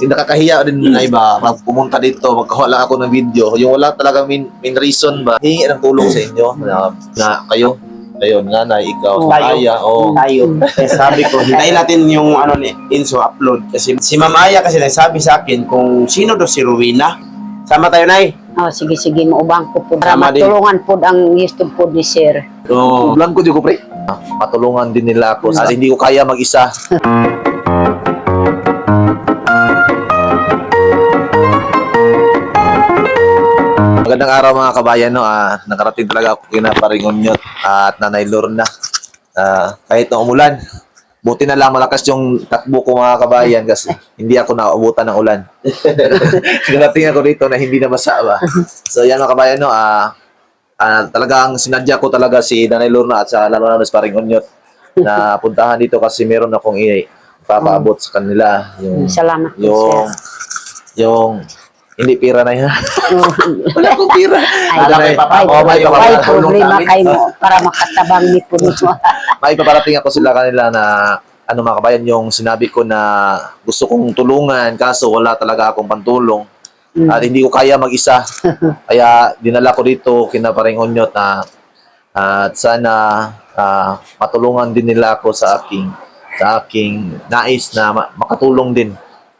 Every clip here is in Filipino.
nakakahiya din na iba pag pumunta dito, magkakuha lang ako ng video. Yung wala talaga main reason ba, hingi ng tulong sa inyo na kayo. Ayun, nanay, ikaw, Tayo. Aya, Tayo. Eh, sabi ko, hintayin natin yung ano ni Inso upload. Kasi si Ma'am Aya kasi nagsabi sa akin kung sino daw si Rowena. Sama tayo, Nay. Oh, sige, maubang ko po. Para Tama din. matulungan po ang YouTube po ni Sir. So, Ulan ko di ko pre. Matulungan din nila ako kasi hindi ko kaya mag-isa. Magandang araw mga kabayan, no. Nakarating talaga ako kina Paringonyot at Nanay Lorna. Kahit na umulan, buti na lang malakas yung takbo ko mga kabayan kasi hindi ako naubutan ng ulan. Narating ako dito na hindi na basa ba. So yan mga kabayan, no. Talagang sinadya ko talaga si Nanay Lorna at sa lalo na si Paringonyot na puntahan dito kasi meron akong ipapaabot sa kanila. Salamat po, Yung hindi pira na yan. Sir. Wala akong pira. Ay, may problema kayo mo para makatabang ni po nito. May paparating ako sila kanila na ano mga kabayan, yung sinabi ko na gusto kong tulungan kaso wala talaga akong pantulong at hindi ko kaya mag-isa. Kaya dinala ko dito kina Paringonyot na at sana matulungan din nila ako sa aking nais na makatulong din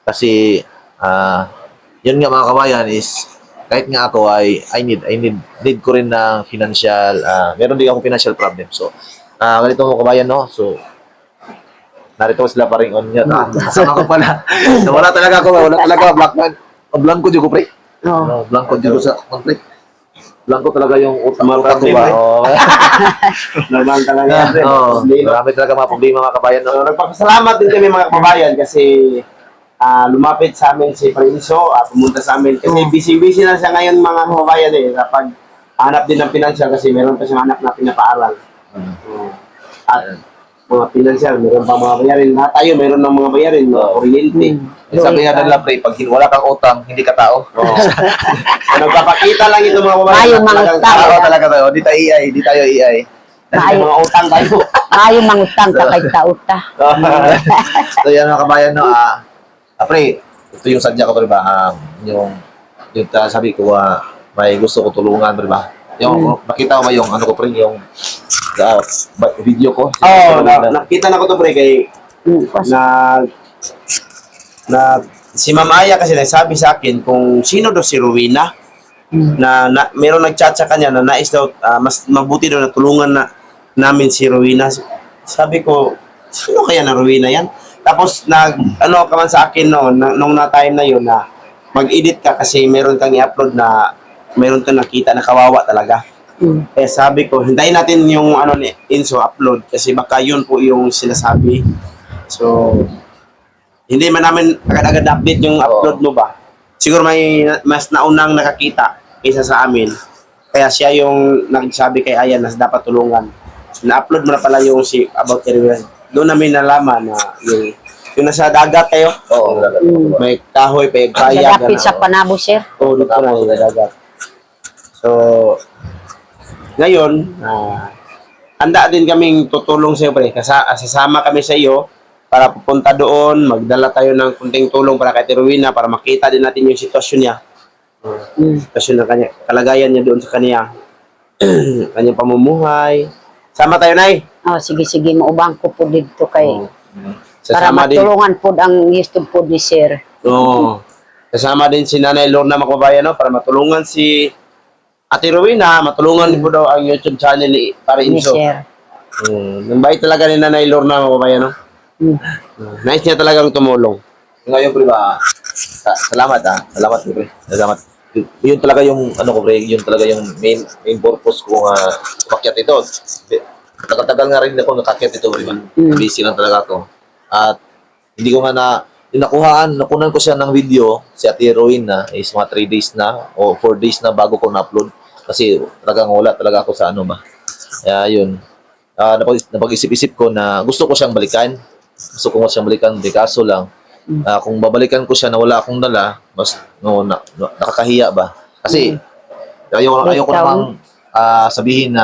kasi yun nga mga kabayan is kahit nga ako ay need ko rin ng financial meron din ako financial problem. So ganito mga kabayan, no. So narito sila Paringonyot. Kasama ko pala. Wala talaga blanco di ko pre. Oh. Blanco di ko sa pre. Blanco talaga yung utang ko ba. normal talaga. Marami talaga mga problema mga kabayan, no. So, nagpapasalamat din kami mga kabayan kasi lumapit sa amin si Parinso at pumunta sa amin kasi busy na siya ngayon mga kabayan kapag hanap din ng financial kasi meron pa siyang anak na pinapaaral. At mga financial, meron pa mga bayarin. Lahat tayo meron ng mga bayarin, mga kuryente. Sabi nga nila pre, pag wala kang utang, hindi ka tao. Nagpapakita lang ito mga kabayan. Tayo mga utang. Tao talaga tayo. Di tayo EI. Dahil mga utang tayo. Ayaw mangutang ka kay tauta. So yan mga kabayan, no. Pre, ito yung sadya ko pre ba? Yung sabi ko may gusto ko tulungan pre ba? Yung nakita mo ba yung ano ko pre, yung video ko? Nakita na ko to pre kay na si Ma'am Aya kasi nagsabi sa akin kung sino daw si Rowena na meron nagchat sa kanya na nais daw mas mabuti daw na tulungan namin si Rowena. Sabi ko, sino kaya na Rowena yan? Tapos ano ka man sa akin nung na time na yun na mag-edit ka kasi meron kang i-upload na meron kang nakita na kawawa talaga. Eh sabi ko, hintayin natin yung ano ni Inso upload kasi baka yun po yung sinasabi. So hindi man namin agad-agad update yung upload mo ba. Siguro may mas naunang nakakita kaysa sa amin. Kaya siya yung nagsabi kay Ayan na dapat tulungan. So na-upload mo na pala yung about Rowena. Doon namin nalaman na yung nasa dagat kayo. Oo, May kahoy, may kaya. Malapit sa Panabo, Sir. Oo, dito na yung dagat. So, ngayon, handa din kaming tutulong sa iyo, pre. Sasama kami sa iyo para pupunta doon, magdala tayo ng kunting tulong para kay Rowena para makita din natin yung sitwasyon niya. Sitwasyon ng kanya, kalagayan niya doon sa kanya. Kanyang pamumuhay. Sama tayo, Nay. Oh, sige, maubang ko po dito kay para Sasama din. matulungan po ang YouTube po ni Sir. Oo. Kasama din si Nanay Lorna mga kabayan, no? Para matulungan si Ate Rowena, matulungan din po daw ang YouTube channel ni Ni Parinso. Sir. Nang bait talaga ni Nanay Lorna mga kabayan, no? Nice niya talagang tumulong. ngayon pre ba? Salamat Salamat pre. Salamat. Yun talaga yung ano ko pre, yun talaga yung main purpose ko umakyat ito. Tagal-tagal nga rin ako nakakyat ito pre ba? Busy lang talaga ako. At hindi ko nga nakunan ko siya ng video si Ate Rowena is mga 3 days na o 4 days na bago ko na-upload kasi talagang wala talaga ako sa ano ba. Kaya yun. Napag-isip-isip ko na gusto ko siyang balikan. Gusto ko siyang balikan, di kaso lang kung babalikan ko siya na wala akong dala, mas nakakahiya ba? Kasi ayoko namang sabihin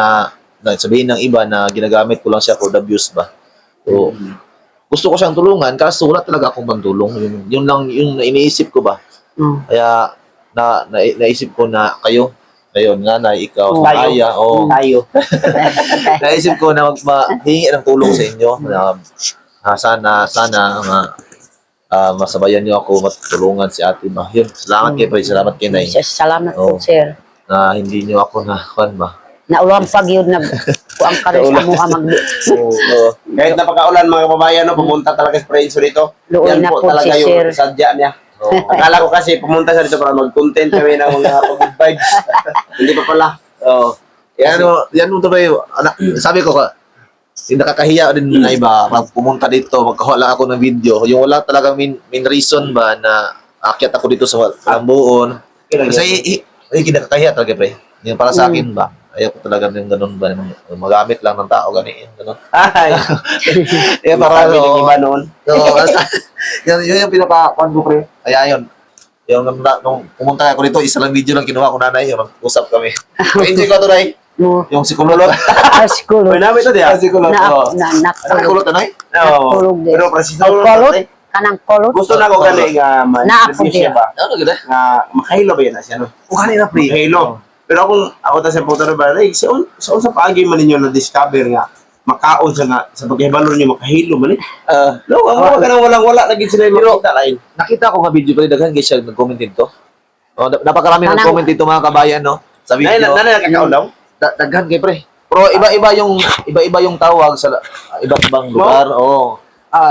ng iba na ginagamit ko lang siya for the views ba. So, gusto ko siyang tulungan kaso wala talaga akong pantulong. Yun lang yung iniisip ko ba. Mm. Kaya naisip ko na kayo, nanay, ikaw, Tayo. Aya, Tayo. naisip ko na mahingi ng tulong sa inyo. Sana masabayan niyo ako matulungan si ate ba. Yun, salamat kay Pre, salamat kay Nay. Salamat Oo. po, sir. Na hindi niyo ako na kwan ba. Naulam pag yun kuang ka rin sa mga So, Kahit napakaulan mga kababayan, no, pumunta talaga si Prenso dito. Luoy Yan na po po talaga si yung Sir. sadya niya. Oo. Akala ko kasi pumunta siya dito para mag-content kami ng mga good vibes. Hindi pa pala. yan mo to ba yung, sabi ko ka, yung nakakahiya din na iba, pag pumunta dito, magkawala ako ng video, yung wala talagang main reason ba na akyat ako dito sa Lambuon. Kasi, kinakahiya talaga pre. Yung para sa akin ba, ayoko talaga yung ganun ba, magamit lang ng tao, ganun, ganun. Ay, Para, marami ng iba noon. yun yung pinaka-kwan ko pre. Kaya yun, yung nung pumunta ako dito, isa lang video lang kinuha ko nanay, yung usap kami. Enjoy ko to, Nay. mo. Yung si Kulot. Siguro. Uy, namin ito diya. Si Kulot. Na Ano Kulot, Nanay? Oo. Natulog din. Pero preciso Kolot? Kanang kolot? Gusto na ko gani nga Naapod ma-review siya din. ba? Ano ganda? Nga makahilo ba yan na siya no? O kanina pre. Makahilo. Pero ako ta sa puto na ba, sa unsa paagi man ninyo na discover nga makaon sa nga sa paghibalo niyo makahilo man eh. No, ang mga kanang walang-wala lagi sila yung makita lain. Nakita ko nga video pre, daghan guys siya nag-comment dito. Oh, napakarami Kanang- nag-comment dito mga kabayan no sa Nay video. nakakaulaw. Daghan kay pre. Pero iba-iba yung tawag sa iba't ibang lugar. Oo.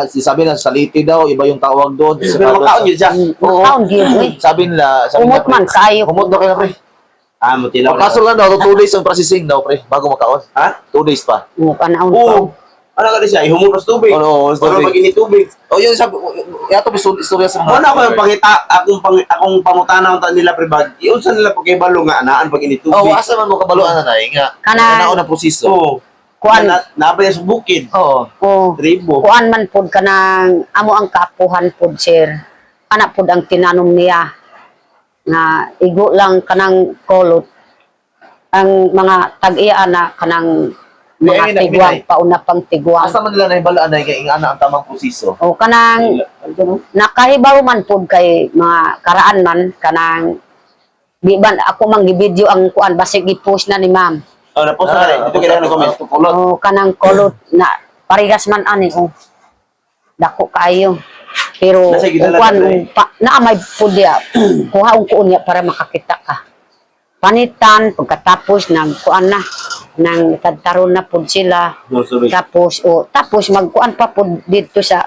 Sabi na saliti daw, iba yung tawag doon. Pero makaon yun siya. Oo. Makaon yun eh. Sabi nila, Kumot man kayo. Kumot daw kayo pre. Mutilaw. Kaso lang daw, 2 days ang processing daw pre, bago makaon. Ha? 2 days pa. Kanaon Oo. pa. Ano ka siya? Ihumog sa tubig. Oo, sa Pero tubig. pag initubig. O yun sabi, yato istorya sa Ano ako yung pangita, akong pangutana ang nila pribad. Iyon sa nila pagkibalo nga anaan pag initubig. Oh, asa man mo kabaluan na nga. Kana- na proseso. Oo. Kuan. Nabay sa bukid. Oo. Oh. Tribo. Kuan man pod kanang amo ang kaapuhan pod, sir. Ana pod ang tinanom niya nga igo lang kanang kolot ang mga tag-iya na kanang mga Minay. tiguang pauna pang tiguang. Asa man nila nahibalaan na kay ingana ang tamang proseso. O kanang nakahibaw man pod kay mga karaan man kanang di ban ako mang gi-video ang kuan basig i-post na ni ma'am. Oh, na-post na rin. Ito kailangan na-comment. Kulot. O kanang kolot na parigas man ani o dako kayo. Pero Nasa gidala kuan na rin. na may pod dia kuha ang kuon niya para makakita ka. Panitan pagkatapos nang kuan na nang tadtaron na pod sila. No, sorry. Tapos magkuan pa pod dito sa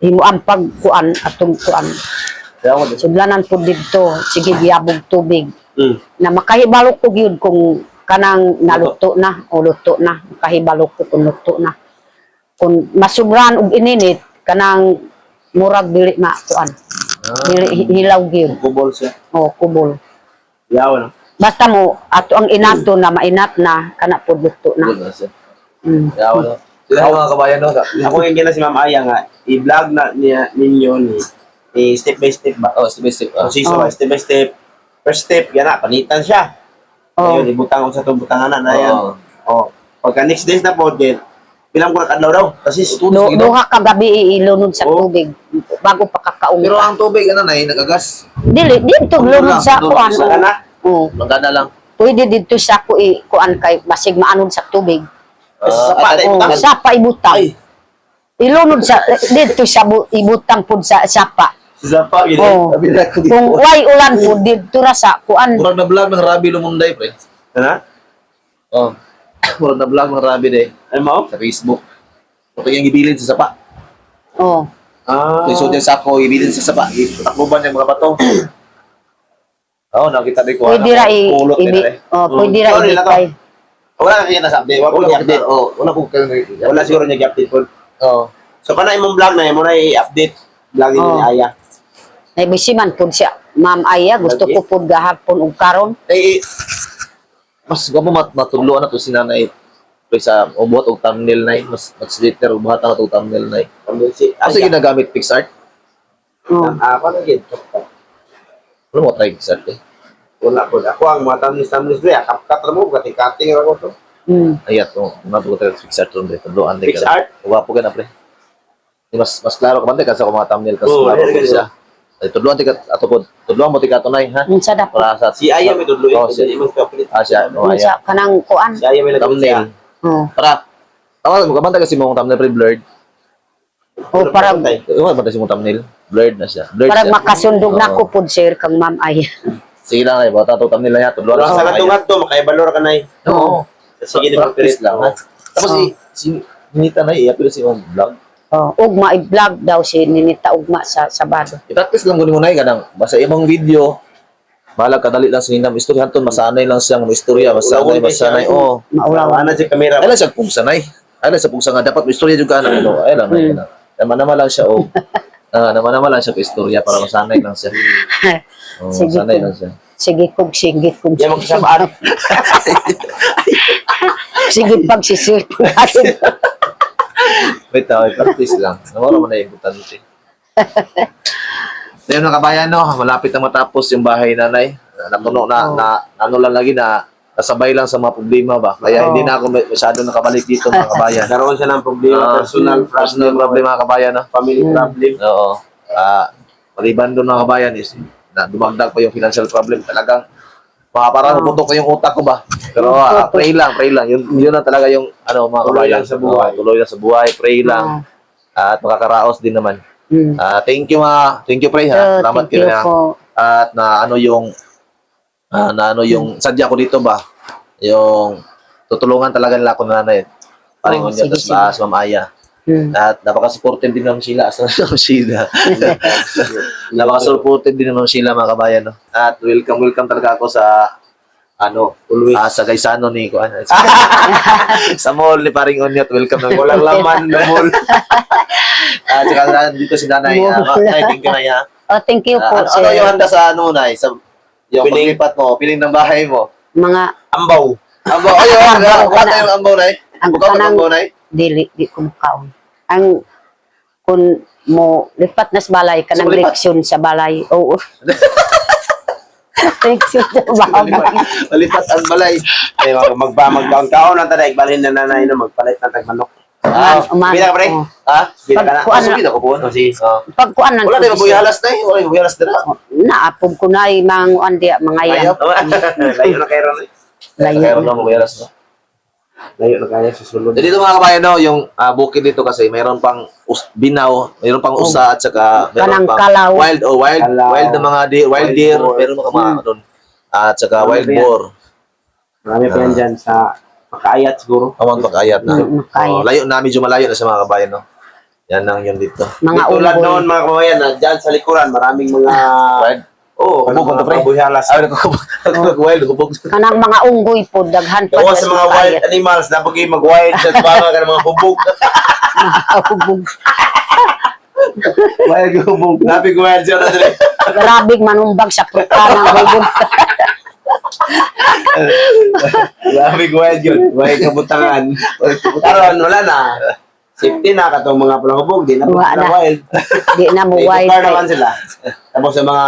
himuang pagkuan atong kuan. Sudlanan pod dito sige giyabog tubig na makahibalo ko gyud kung kanang naluto na o luto na makahibalo ko kung luto na. Kung masubran og ininit kanang murag dili makuan. Dili hilaw gyud. Kubol siya. O kubol. Yaw na. Basta mo ato ang inato na mainat na kana pod luto na. Mm. Kaya wala. Sila yung mga kabayan no. Ako yung gina si Ma'am Aya nga, i-vlog na ninyo ni step by step ba? Oh, step by step. Proseso Oh. step by step. First step, yan na, panitan siya. Oh. Ayun, ibutang ko sa itong butanganan na yan. Oo. Oh. Pagka next days na po, din, bilang ko na kadlaw daw. Kasi Duha ka gabi ilunod sa Oh. tubig bago pa kakaon. Pero ang tubig ano na nagagas. Dili dito lunod sa Lunod kuan. sa kana. Oh. Magana lang. Pwede dito sa kuan kay basig maanod sa tubig. Sa sapa, Oh, ibutang. sapa ibutang. Ay. Ilunod sa dito sa ibutang pud sa sapa. Sa sapa, gini. Oh. Sabi na ko Kung way ulan pud dito ra sa kuan. Murag na vlog ng Rabi Lumunday pre. Ano? Oh. Murag na vlog ng Rabi de Ay mo? sa Facebook. Ito yung ibilin sa sapa. Oh. So yung sako ibilin sa sapa. Takbuban yung mga bato. Oh, nakita din ko. Pwede ra Pulot nila eh. pwede ra Sorry, ibitay. Wala na kaya nasa update. Wala ko i-update. Oh, wala po kayo. Wala siguro niya i-update po. Oh. So, kana imong vlog na, mo na i-update. Vlog ni Oh. Aya. Nay bisiman pud siya. Ma'am Aya, gusto Lagi. ko pud gahapon ug karon. Mas gamo matudloan na to si nanay. Pre sa ubuhat og thumbnail na mas later ubuhat na to thumbnail na. Si Kasi ginagamit PixArt. Oh. Ako na gid. Ano mo try PixArt eh? Wala po. Ako ang mga thumbnails ba? Kapkat na mo, kating-kating ako to. Mm. Ayat oh, nato ko tayo PixArt ron pre. Tudloan din. PixArt? Wapo ka na pre. mas klaro ka man kasi ako mga thumbnail kasi Oo, klaro dili ko ka siya. Ay tudloan ti ka ato pod. Tudloan mo ti ka tunay ha. Unsa dapat? Para sa Si Aya may tudloy. Oh, si siya. Oh, Unsa kanang kuan? Si Aya may thumbnail. Oh. Para tama mo kabanta kasi mong thumbnail blurred. O para Ano ba si mong thumbnail? Blurred na siya. Blurred para siya. makasundog na Oo. ko pod sir kang Ma'am Aya. Sige lang ay bota to thumbnail lang ya. Tudloan Sa sa katungat to, makaibalo ra ka na. Oo. Sige, di practice lang ha. Tapos Oo. si Nita na i-upload si mong vlog. Oh, ugma i-vlog daw si Ninita ugma sa Sabado. I-practice lang mo na ganang basta ibang video. Bahala kadali lang sa hinam istorya ton masanay lang siyang istorya, masanay. Oh. Maulawan. Ana si kamera. Ay lang siya kung sanay. Ay lang sa kung nga dapat may istorya juga na ano. Ay lang na. Naman lang siya oh. Naman lang siya sa istorya para masanay lang siya. Oh, Sige sanay po. lang siya. Sige kog sige kog. Yan magkasabaan. Sige pag sisir natin. Wait, practice lang. Nawala mo na yung importante. So yun mga kabayan, no? Malapit na matapos yung bahay nanay. Napuno na ano lang lagi na nasabay lang sa mga problema ba. Kaya hindi na ako masyado nakabalik dito mga kabayan. Naroon siya ng problema, personal Personal problem mga kabayan, no? family problem. Oo. Maliban doon mga kabayan is na dumagdag pa yung financial problem. Talagang parang putok ko yung utak ko ba. Pero pray lang. Yun na talaga yung ano mga Tuloy kabayan. lang sa buhay. Tuloy lang sa buhay. Pray lang. At makakaraos din naman. Mm. Thank you pray ha. Salamat Thank you kayo po. at na ano yung sadya ko dito ba. Yung tutulungan talaga nila ako na nanay. Paring Oh, unya sige, tas Ma'am Aya. Mm. At napaka-supportive din naman sila. Napaka-supportive din naman sila mga kabayan. No? At welcome talaga ako sa sa Gaisano ni Kuan. Sa mall ni Paring Onyot. Welcome na Walang laman na mall. Tsaka dito si Nanay. Nay, thank you na ya. Oh, thank you po Ano sir. yung handa sa ano, Nay? Sa yung Piling. paglipat mo, piling ng bahay mo. Mga Ambaw. Ambaw, ayun. Kanta yung ambaw, Nay. ang Bukaw ng kanang ambaw, Nay. di ko makaon. Ang kun mo lipat na sa balay kanang Sa lipat? leksyon sa balay. Oo. Leksyon sa balay. Malipat ang balay. Ay, magkaon na tayo, balhin na nanay na magpalit ng tagmanok. Umaga. Bila ka, pre? Oh. Ha? Bila ka na? Kuan na. Sige na ko po. Sige. Pag kuan nan Wala na yung buyalas, Nay. Wala yung buyalas dira. naapog ko na mga andi mga yan. Ayaw. Layo na kayo ron. Kaya Layo. na mo buyalas, no? Layo na kaya sa sulod. Dito mga kabayan, no, yung bukid dito kasi mayroon pang binaw, mayroon pang usa at saka mayroon Kanang pang kalaw. wild na mga wild deer, meron mga doon. At saka wild boar. Marami pa yan dyan sa Makaayat siguro. Awang pag-ayat na. Makayat. Layo na, medyo malayo na sa mga kabayan, no? Yan lang yun dito. Mga Tulad unggoy. noon mga kabayan, dyan sa likuran, maraming mga... Wild? Oo, Hubog, mga pre. buhalas. Wild, hubog. Kanang mga unggoy po daghan pa Gawa sa mga wild animals, napagay mag-wild sa banga ka ng mga hubog. hubog. Wild hubog. Napig wild siya na dali. Grabig manumbag sa pruta ng hubog. Napig wild yun. Wild kabutangan. Karon, wala na. Safety na katong mga palahubog, di na po Wala sila na. wild. Di na mo May wild. tukar naman sila. Tapos sa mga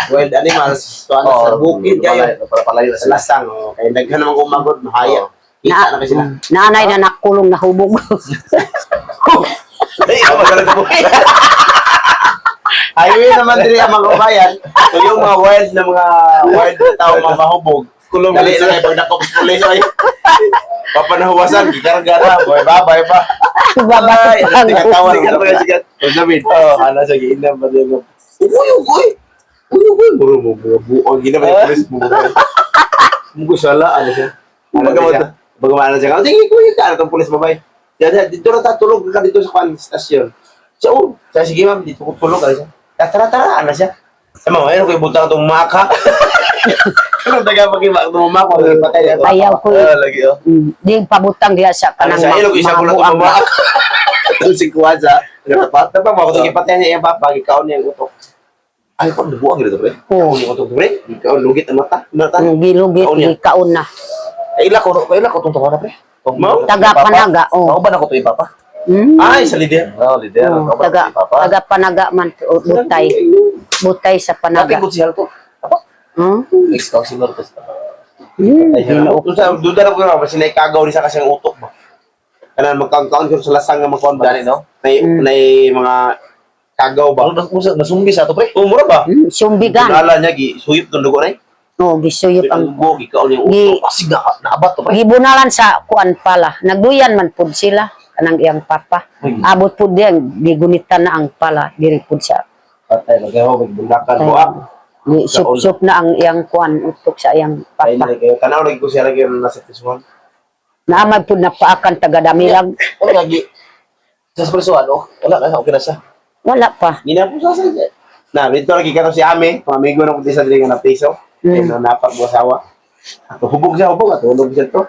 wild animals, so ano sa bukid kayo. Para palayo na Sa sila. lasang, kaya daghan naman kumagod, mahaya. Kita na kasi sila. Nanay na nakulong na hubog. Ay, magalang mo. Highway naman din ang mga kabayan. So yung mga wild na tao mga mahubog, kulong dali na kayo pag nakapos pulis ay papanahuwasan, gikarga na, babay pa. Babay pa ang Tingatawa hubog. ng mga sigat. Pag David, ano sa giinam pa din. Uy! Buro mo, buong ginam yung pulis mo. Mugo sala, ano siya? Bagaimana siya? Sige, kuya ka, ano itong pulis babay? Dito na tatulog ka dito sa stasyon. So, sige ma'am, dito ko tulog ka siya. Tara, ano siya? Sama mo, ayun ko ibutang itong maka. Ano taga pag-iba itong maka? Ayaw ko. Lagi, oh. Di pabutang diya sa Ano kanang siya? Ayun ko isa ko lang itong buang. maka. Ito si Kuwaza. Nagatapat. Tapos mo, kung ipatay niya yung papa, ikaw niya yung utok. Ay, kung nabuang dito, pre. Oh, Yung utok, pre. Ikaw, lugit ang mata. gilugit Kaon niya. ni kaon na. Kaila ko itong tungo na, pre. Mao? Taga panaga. Ako Oh. ba na ko ito yung papa? Ay, sa lider. Oo, lider. Oh, Ako ba na ko yung papa? taga panaga man butay. Butay sa Natin panaga. ko siya to. Hmm? Ex-councilor ko. Hmm. Ay, kung sa duda na ko nga, sinay kagaw ni sa kasing utok mo. Kanang magkaon-kaon ko sa lasang nga magkaon ba? Gani, no? Nay mga kagaw ba? Nasumbi sa to, pre. Mura ba? Sumbigan. Nala niya, suyip ng dugo na eh. Oh, gisuyop Ang ang dugo, ikaw yung Gi- Pasig na, naabat to, pre. gibunalan sa kuan pala. Nagduyan man pud sila kanang iyang papa. Abot pud diyan gigunitan na ang pala diri pud sa. patay. Magawa, magbundakan mo ah. Sup-sup na ang iyang kuan utok sa iyang Ay, papa. kayo. Tanaw lagi ko siya lagi yung nasa tisuan. Naamay pud na paakan taga Damilag. Ano lagi? Sa presuan, oh. Wala na, okay na siya. Wala pa. Ginapo sa sadya. Na, dito lagi ka si Ame. Pamigo na ko sa dili nga na piso. Ayun na napag mo asawa. Ato hubog siya, hubog. Ato hulog siya to.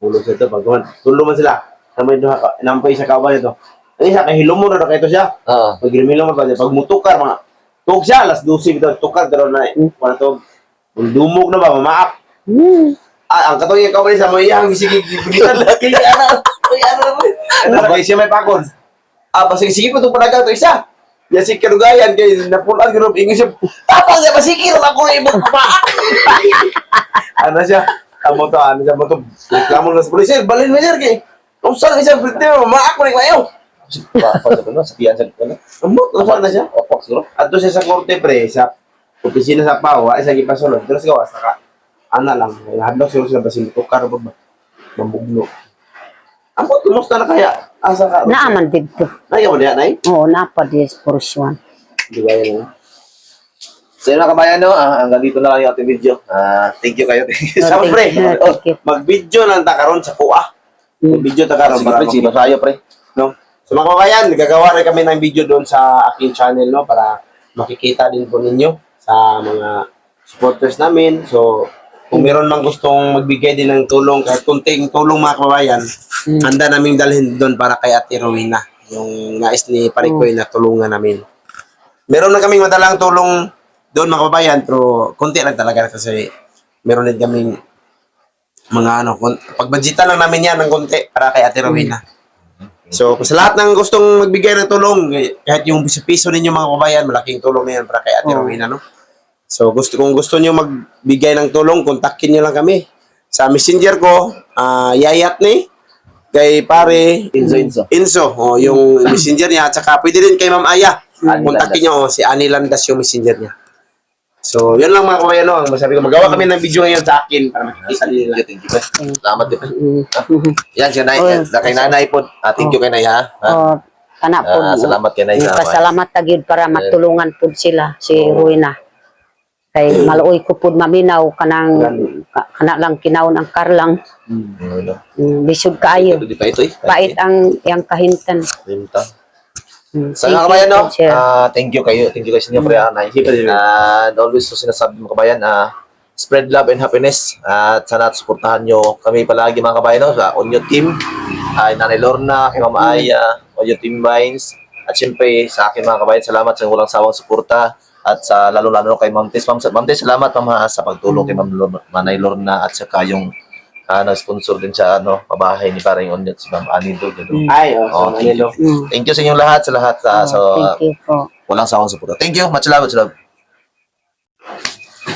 Hulog siya to. Pagkaman. Tulo man sila. Namay doon, nampay sa kawan ito. Ang isa, kahilo mo na kayo siya. Oo. Pag grimilo mo pa, pag mutukar, mga tukar siya, alas 12 ito, tukar, pero na, wala to, kung dumog na ba, mamaap. Ang katong ikaw ba sa mo iyang sige, gigitan laki, ano na ba, siya may pakon. Sige pa itong panagang ito, isa. Yan si Karugayan, kay napulaan, gano'n, ingin siya, tapang siya, masikir, ako na ibang kumaak. Ano siya, ano to, reklamo na sa pulis, sir, balin mo, sir, kay, kung saan siya, mamaak mo na kayo. Sabihan sa ano? Amot, kung saan na siya. Opo, siguro. Ato siya sa korte pre, sa opisina sa PAO, ay sa gipasulod. Pero sa gawas, ana lang, hadlok siguro sila basin tukar ba ba? Mambugno. Amot, kumusta na kaya? Asa ka? Naaman dito. Naya mo diya, nay? Oo, napa di portion. Di ba yan? So yun mga kabayan, no? Hanggang dito na lang yung ating video. Thank you kayo. Sa pre, Thank you. mag-video lang ta karon sa kuha. Mag-video ta karon Sige, para pre, sige, masayo, pre. no? So mga kabayan, gagawa rin kami ng video doon sa aking channel, no? Para makikita din po ninyo sa mga supporters namin. So, kung meron mang gustong magbigay din ng tulong, kahit kunting tulong mga kababayan, handa namin dalhin doon para kay Ate Rowena, yung nais ni Parikoy na tulungan namin. Meron na kaming madalang tulong doon mga kababayan, pero kunti lang talaga kasi meron din kaming mga pagbudgetan lang namin yan ng kunti para kay Ate Rowena. So, sa lahat ng gustong magbigay ng tulong, kahit yung piso-piso ninyo mga kabayan, malaking tulong na yan para kay Ate Rowena, no? So, kung gusto nyo magbigay ng tulong, kontakin nyo lang kami. Sa messenger ko, Yayat ni, kay pare Inso, yung messenger niya, at saka pwede rin kay Ma'am Aya. Kontakin nyo, si Ani Landas yung messenger niya. So, yun lang mga kabayan, no? Ang masabi ko, magawa kami ng video ngayon sa akin para makikita nila. Thank you, pre. Salamat, din. Yan, si Nay. Kay Nanay po. Thank you kay Nay, ha? Oh, kana po. Salamat kay Nay. Pasalamat tagid para matulungan pud sila si Rowena. Kay maluoy ko pud maminaw kana lang kinawon ang karlang. Bisud kaayo. Di pa ito, eh. Pait ang yang kahintan. Sa mga kabayan, no? Thank you kayo. Thank you kayo sa inyo, pre, Nay. And always so sinasabi mga kabayan, spread love and happiness. At sana suportahan nyo kami palagi mga kabayan, no? Sa Onyo Team, Nanay Lorna, kay Mama Aya, Onyo Team Vines. At syempre, sa akin mga kabayan, salamat sa walang sawang suporta. At sa lalo-lalo kay Ma'am Tess. Ma'am Tess, salamat sa pagtulong kay Nanay Lorna at saka yung nag-sponsor din sa pabahay ni parang Onyo, si Ma'am Anido. Ay, Thank you sa inyong lahat, so Thank you po. walang sawang suporta. Thank you, much love, much love.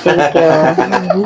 Thank you.